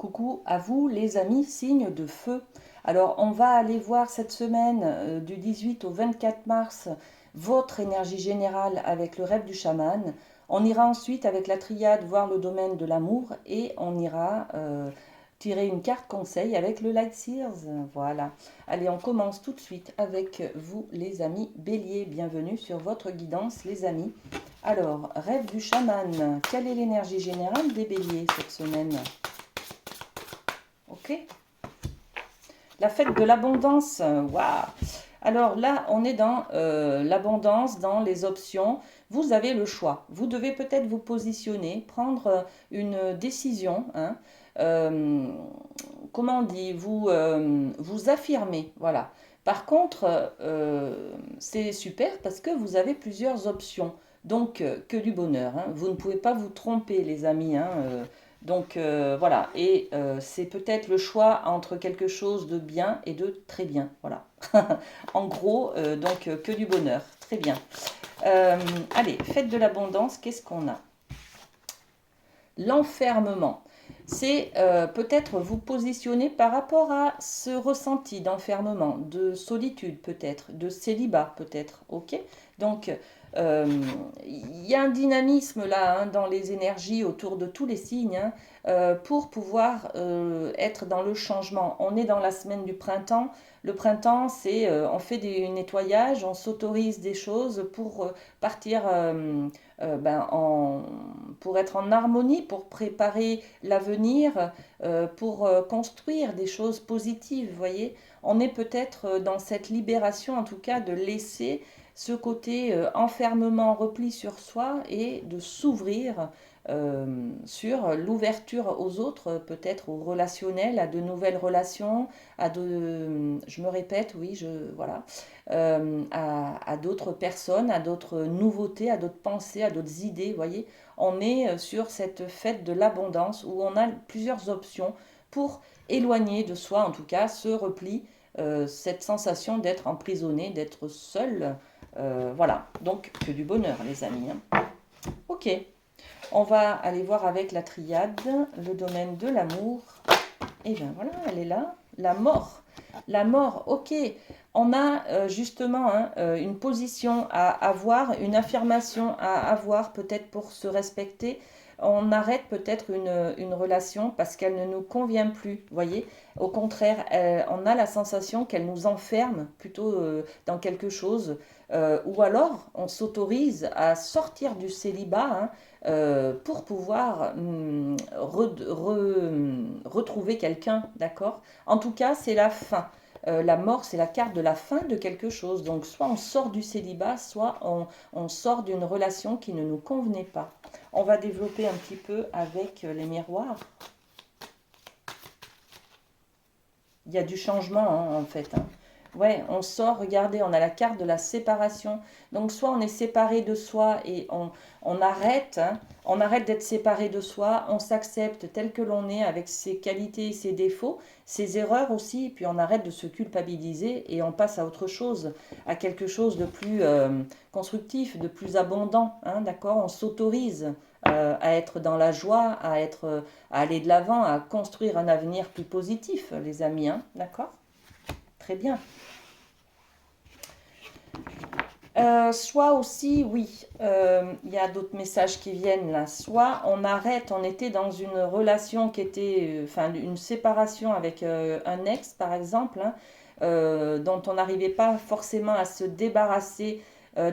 Coucou à vous les amis signes de feu. Alors on va aller voir cette semaine du 18 au 24 mars votre énergie générale avec le rêve du chaman. On ira ensuite avec la triade voir le domaine de l'amour et on ira tirer une carte conseil avec le Light Seers. Voilà. Allez, on commence tout de suite avec vous les amis béliers. Bienvenue sur votre guidance les amis. Alors, rêve du chaman, quelle est l'énergie générale des béliers cette semaine? Ok. La fête de l'abondance. Waouh. Alors là, on est dans l'abondance, dans les options. Vous avez le choix. Vous devez peut-être vous positionner, prendre une décision. Hein. Euh, comment on dit? Vous affirmer. Voilà. Par contre, c'est super parce que vous avez plusieurs options. Donc, que du bonheur. Hein. Vous ne pouvez pas vous tromper, les amis. Hein. Donc voilà, et c'est peut-être le choix entre quelque chose de bien et de très bien. Voilà. En gros, donc que du bonheur. Très bien. Allez, fête de l'abondance, qu'est-ce qu'on a? L'enfermement. C'est peut-être vous positionner par rapport à ce ressenti d'enfermement, de solitude peut-être, de célibat peut-être. Ok. Donc euh, il y a un dynamisme là hein, dans les énergies autour de tous les signes hein, pour pouvoir être dans le changement. On est dans la semaine du printemps. Le printemps, c'est on fait des nettoyages, on s'autorise des choses pour partir pour être en harmonie, pour préparer l'avenir, pour construire des choses positives. Vous voyez, on est peut-être dans cette libération, en tout cas, de laisser ce côté enfermement, repli sur soi et de s'ouvrir sur l'ouverture aux autres, peut-être au relationnel, à de nouvelles relations, je me répète, oui, voilà, à d'autres personnes, à d'autres nouveautés, à d'autres pensées, à d'autres idées. Vous voyez, on est sur cette fête de l'abondance où on a plusieurs options pour éloigner de soi, en tout cas, ce repli, cette sensation d'être emprisonné, d'être seul. Voilà, donc que du bonheur, les amis. Hein. Ok, on va aller voir avec la triade le domaine de l'amour. Et bien voilà, elle est là. La mort. La mort, ok. On a justement hein, une position à avoir, une affirmation à avoir peut-être pour se respecter. On arrête peut-être une relation parce qu'elle ne nous convient plus, voyez. Au contraire, on a la sensation qu'elle nous enferme plutôt dans quelque chose. Ou alors, on s'autorise à sortir du célibat hein, pour pouvoir retrouver quelqu'un, d'accord? En tout cas, c'est la fin. La mort, c'est la carte de la fin de quelque chose. Donc, soit on sort du célibat, soit on sort d'une relation qui ne nous convenait pas. On va développer un petit peu avec les miroirs. Il y a du changement, hein, en fait. Hein. Ouais, on sort, regardez, on a la carte de la séparation. Donc, soit on est séparé de soi et on arrête, hein, on arrête d'être séparé de soi, on s'accepte tel que l'on est avec ses qualités et ses défauts, ses erreurs aussi, et puis on arrête de se culpabiliser et on passe à autre chose, à quelque chose de plus constructif, de plus abondant, hein, d'accord? On s'autorise à être dans la joie, à aller de l'avant, à construire un avenir plus positif, les amis, hein, d'accord? Très bien. Soit aussi, oui, il y a d'autres messages qui viennent là. Soit on arrête, on était dans une relation qui était, enfin, une séparation avec un ex, par exemple, hein, dont on n'arrivait pas forcément à se débarrasser à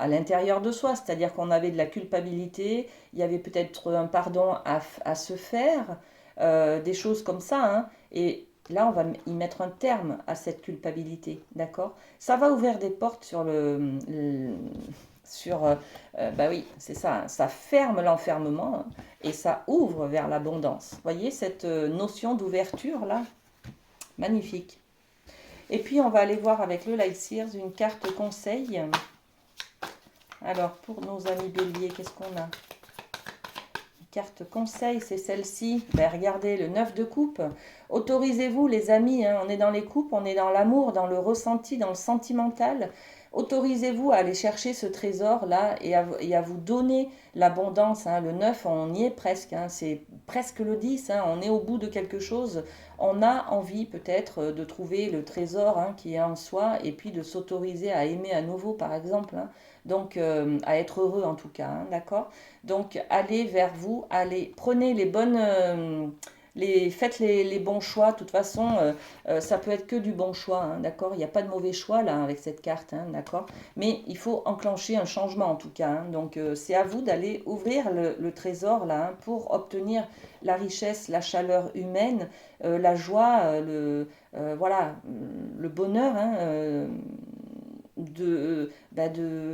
l'intérieur de soi. C'est-à-dire qu'on avait de la culpabilité, il y avait peut-être un pardon à se faire, des choses comme ça, hein, et là, on va y mettre un terme à cette culpabilité, d'accord? Ça va ouvrir des portes sur bah oui, c'est ça, hein, ça ferme l'enfermement hein, et ça ouvre vers l'abondance. Voyez cette notion d'ouverture là? Magnifique. Et puis, on va aller voir avec le Light Seers une carte conseil. Alors, pour nos amis béliers, qu'est-ce qu'on a? Carte conseil, c'est celle-ci. Ben, regardez, le 9 de coupe. Autorisez-vous, les amis, hein, on est dans les coupes, on est dans l'amour, dans le ressenti, dans le sentimental. Autorisez-vous à aller chercher ce trésor-là et à vous donner l'abondance, hein. Le 9, on y est presque, hein. C'est presque le 10, hein. On est au bout de quelque chose. On a envie peut-être de trouver le trésor, hein, qui est en soi et puis de s'autoriser à aimer à nouveau, par exemple, hein. Donc, à être heureux en tout cas, hein, d'accord? Donc, allez vers vous, allez, prenez les bonnes... faites les bons choix. De toute façon, ça peut être que du bon choix, hein, d'accord? Il n'y a pas de mauvais choix là avec cette carte, hein, d'accord? Mais il faut enclencher un changement en tout cas, hein. Donc, c'est à vous d'aller ouvrir le trésor là, hein, pour obtenir la richesse, la chaleur humaine, la joie, voilà, le bonheur, hein,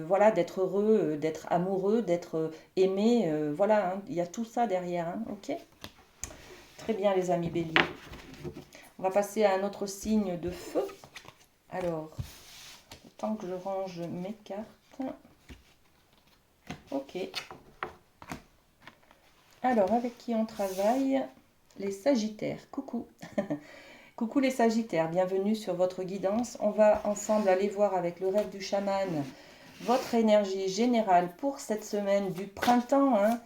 voilà, d'être heureux, d'être amoureux, d'être aimé, voilà, hein. Il y a tout ça derrière, hein, ok? Très bien les amis béliers. On va passer à un autre signe de feu. Alors, tant que je range mes cartes. Ok. Alors, avec qui on travaille? Les Sagittaires. Coucou. Coucou les Sagittaires, bienvenue sur votre guidance. On va ensemble aller voir avec le rêve du chaman votre énergie générale pour cette semaine du printemps, hein.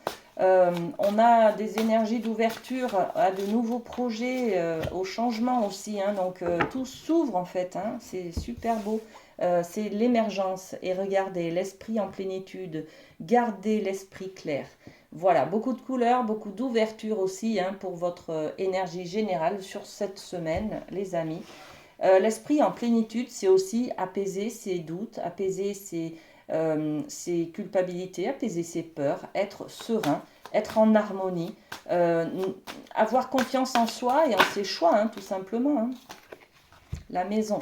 On a des énergies d'ouverture à de nouveaux projets, au changement aussi, hein. Donc tout s'ouvre en fait, hein. C'est super beau. C'est l'émergence. Et regardez, l'esprit en plénitude. Gardez l'esprit clair. Voilà, beaucoup de couleurs, beaucoup d'ouverture aussi, hein, pour votre énergie générale sur cette semaine, les amis. L'esprit en plénitude, c'est aussi apaiser ses doutes, apaiser ses culpabilités, apaiser ses peurs, être serein, être en harmonie, avoir confiance en soi et en ses choix, hein, tout simplement, hein. La maison.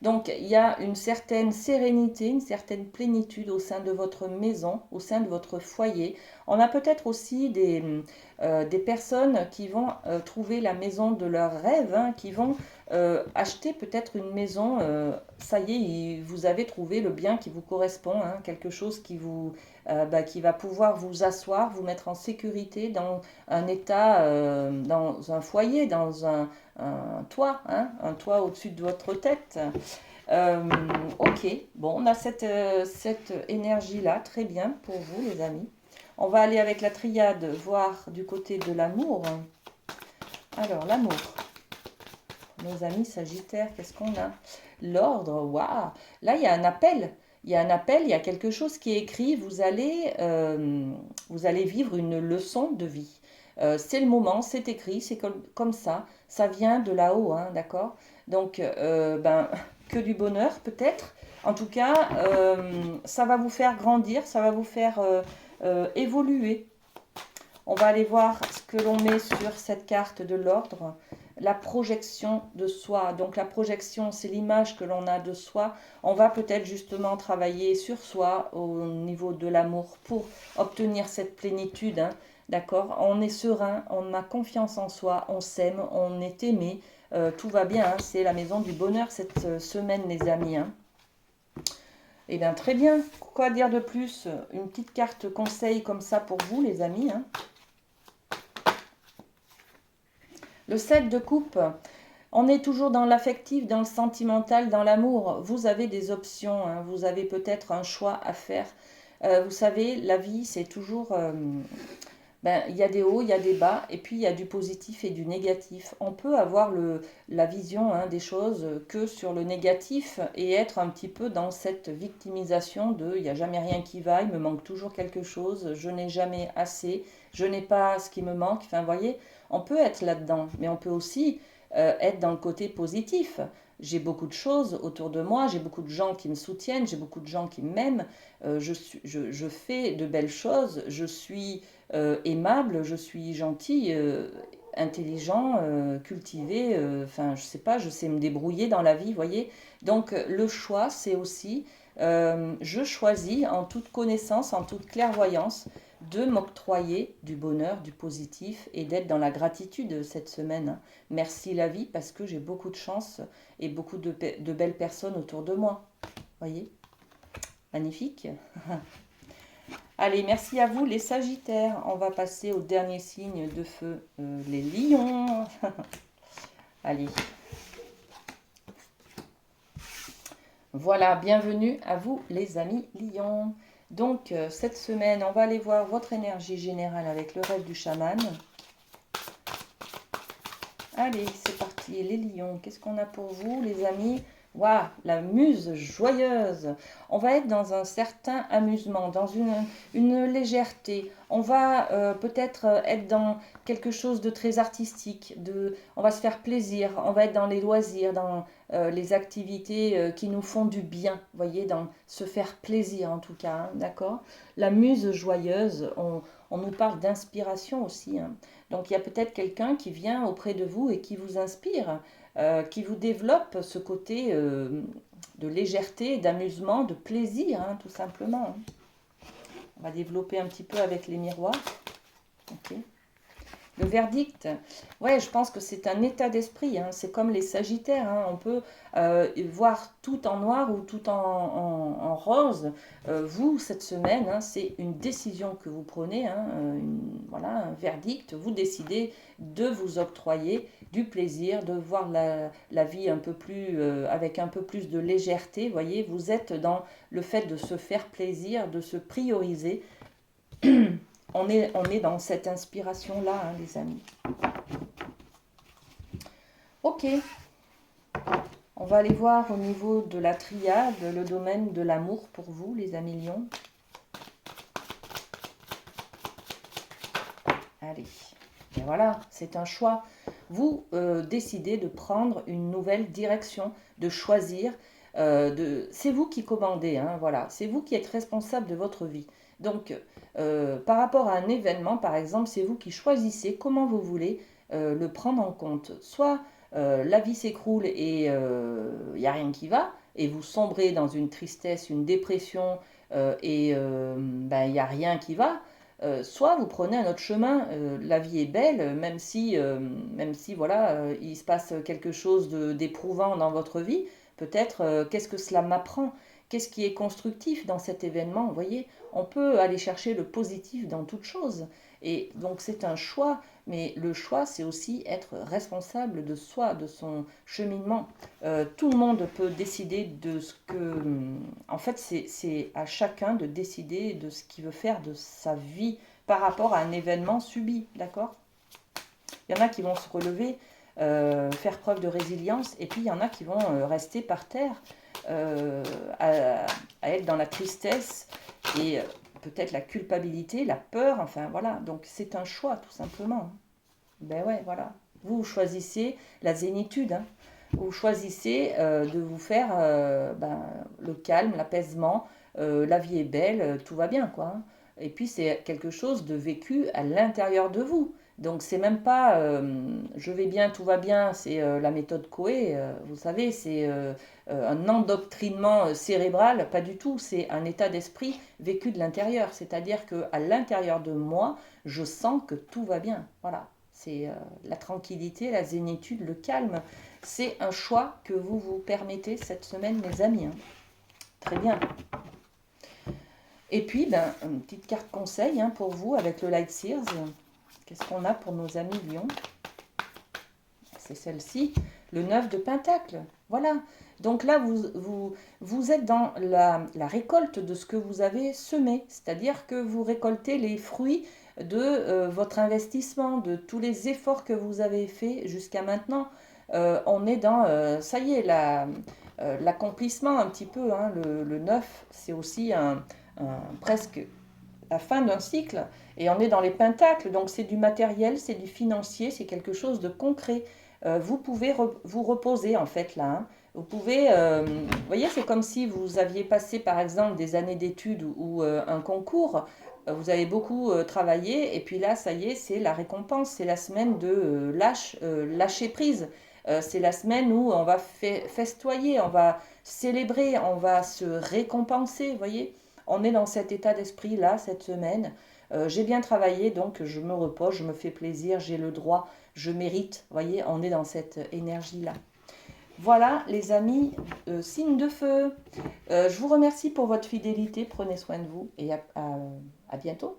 Donc, il y a une certaine sérénité, une certaine plénitude au sein de votre maison, au sein de votre foyer. On a peut-être aussi des personnes qui vont trouver la maison de leurs rêves, hein, qui vont acheter peut-être une maison. Ça y est, vous avez trouvé le bien qui vous correspond, hein, quelque chose qui va pouvoir vous asseoir, vous mettre en sécurité dans un état, dans un foyer, dans un toit, hein, un toit au-dessus de votre tête. Euh, ok, bon, on a cette énergie-là, très bien pour vous les amis. On va aller avec la triade, voir du côté de l'amour. Alors, l'amour. Nos amis Sagittaires, qu'est-ce qu'on a? L'ordre, waouh! Là, il y a un appel. Il y a un appel, il y a quelque chose qui est écrit. Vous allez vivre une leçon de vie. C'est le moment, c'est écrit, c'est comme ça. Ça vient de là-haut, hein, d'accord? Donc, que du bonheur peut-être. En tout cas, ça va vous faire grandir, ça va vous faire évoluer. On va aller voir ce que l'on met sur cette carte de l'ordre. La projection de soi. Donc la projection, c'est l'image que l'on a de soi. On va peut-être justement travailler sur soi au niveau de l'amour pour obtenir cette plénitude, hein. D'accord? On est serein, on a confiance en soi, on s'aime, on est aimé. Tout va bien, hein. C'est la maison du bonheur cette semaine, les amis, hein. Eh bien, très bien. Quoi dire de plus? Une petite carte conseil comme ça pour vous, les amis, hein. Le 7 de coupe, on est toujours dans l'affectif, dans le sentimental, dans l'amour. Vous avez des options, hein. Vous avez peut-être un choix à faire. Vous savez, la vie, c'est toujours... il y a des hauts, il y a des bas, et puis il y a du positif et du négatif. On peut avoir la vision, hein, des choses que sur le négatif et être un petit peu dans cette victimisation de il n'y a jamais rien qui va, il me manque toujours quelque chose, je n'ai jamais assez, je n'ai pas ce qui me manque. Enfin, vous voyez, on peut être là-dedans, mais on peut aussi être dans le côté positif. J'ai beaucoup de choses autour de moi, j'ai beaucoup de gens qui me soutiennent, j'ai beaucoup de gens qui m'aiment, je fais de belles choses, je suis aimable, je suis gentil, intelligent, cultivé, enfin je sais pas, je sais me débrouiller dans la vie, vous voyez. Donc le choix, c'est aussi, je choisis en toute connaissance, en toute clairvoyance, de m'octroyer du bonheur, du positif et d'être dans la gratitude cette semaine, hein. Merci la vie parce que j'ai beaucoup de chance et beaucoup de belles personnes autour de moi. Voyez, magnifique. Allez, merci à vous les Sagittaires. On va passer au dernier signe de feu, les Lions. Allez. Voilà, bienvenue à vous les amis Lion. Donc cette semaine, on va aller voir votre énergie générale avec le rêve du chaman. Allez, c'est parti, les lions, qu'est-ce qu'on a pour vous les amis? Waouh, la muse joyeuse. On va être dans un certain amusement, dans une légèreté. On va peut-être être dans quelque chose de très artistique. On va se faire plaisir. On va être dans les loisirs, dans les activités qui nous font du bien. Vous voyez, dans se faire plaisir en tout cas. Hein, d'accord? La muse joyeuse, on nous parle d'inspiration aussi. Hein. Donc il y a peut-être quelqu'un qui vient auprès de vous et qui vous inspire, qui vous développe ce côté de légèreté, d'amusement, de plaisir, hein, tout simplement. On va développer un petit peu avec les miroirs. Ok. Le verdict, ouais, je pense que c'est un état d'esprit, hein. C'est comme les sagittaires, hein. On peut voir tout en noir ou tout en rose. Vous, cette semaine, hein, c'est une décision que vous prenez, hein, voilà, un verdict. Vous décidez de vous octroyer du plaisir, de voir la vie un peu plus, avec un peu plus de légèreté. Voyez, vous êtes dans le fait de se faire plaisir, de se prioriser. On est dans cette inspiration-là, hein, les amis. Ok, on va aller voir au niveau de la triade, le domaine de l'amour pour vous, les amis lions. Allez, et voilà, c'est un choix. Vous décidez de prendre une nouvelle direction, de choisir. C'est vous qui commandez, hein, voilà. C'est vous qui êtes responsable de votre vie. Donc, par rapport à un événement, par exemple, c'est vous qui choisissez comment vous voulez le prendre en compte. Soit la vie s'écroule et il n'y a rien qui va, et vous sombrez dans une tristesse, une dépression, et ben, il n'y a rien qui va. Soit vous prenez un autre chemin, la vie est belle, même si voilà, il se passe quelque chose d'éprouvant dans votre vie, peut-être qu'est-ce que cela m'apprend? Qu'est-ce qui est constructif dans cet événement? Vous voyez, on peut aller chercher le positif dans toute chose. Et donc c'est un choix, mais le choix, c'est aussi être responsable de soi, de son cheminement. Tout le monde peut décider de ce que... En fait, c'est à chacun de décider de ce qu'il veut faire de sa vie par rapport à un événement subi, d'accord? Il y en a qui vont se relever, faire preuve de résilience, et puis il y en a qui vont rester par terre, euh, à, à être dans la tristesse et peut-être la culpabilité, la peur, enfin voilà. Donc c'est un choix tout simplement. Ben ouais, voilà. Vous choisissez la zénitude, hein. Vous choisissez de vous faire ben, le calme, l'apaisement, la vie est belle, tout va bien, quoi. Hein. Et puis c'est quelque chose de vécu à l'intérieur de vous. Donc c'est même pas je vais bien, tout va bien, c'est la méthode Coué, vous savez, c'est un endoctrinement cérébral, pas du tout, c'est un état d'esprit vécu de l'intérieur. C'est-à-dire qu'à l'intérieur de moi, je sens que tout va bien. Voilà. C'est la tranquillité, la zénitude, le calme. C'est un choix que vous vous permettez cette semaine, mes amis. Hein. Très bien. Et puis, ben, une petite carte conseil hein, pour vous avec le Light Sears. Qu'est-ce qu'on a pour nos amis Lions? C'est celle-ci, le 9 de Pentacle. Voilà. Donc là, vous êtes dans la récolte de ce que vous avez semé. C'est-à-dire que vous récoltez les fruits de votre investissement, de tous les efforts que vous avez faits jusqu'à maintenant. On est dans, ça y est, l'accomplissement un petit peu. Hein, le 9, c'est aussi presque la fin d'un cycle. Et on est dans les pentacles, donc c'est du matériel, c'est du financier, c'est quelque chose de concret. Vous pouvez vous reposer en fait là. Hein. Vous pouvez, vous voyez, c'est comme si vous aviez passé par exemple des années d'études ou un concours. Vous avez beaucoup travaillé et puis là, ça y est, c'est la récompense. C'est la semaine de lâcher prise. C'est la semaine où on va festoyer, on va célébrer, on va se récompenser. Vous voyez, on est dans cet état d'esprit là cette semaine. J'ai bien travaillé, donc je me repose, je me fais plaisir, j'ai le droit, je mérite. Vous voyez, on est dans cette énergie-là. Voilà, les amis, signe de feu. Je vous remercie pour votre fidélité. Prenez soin de vous et à bientôt.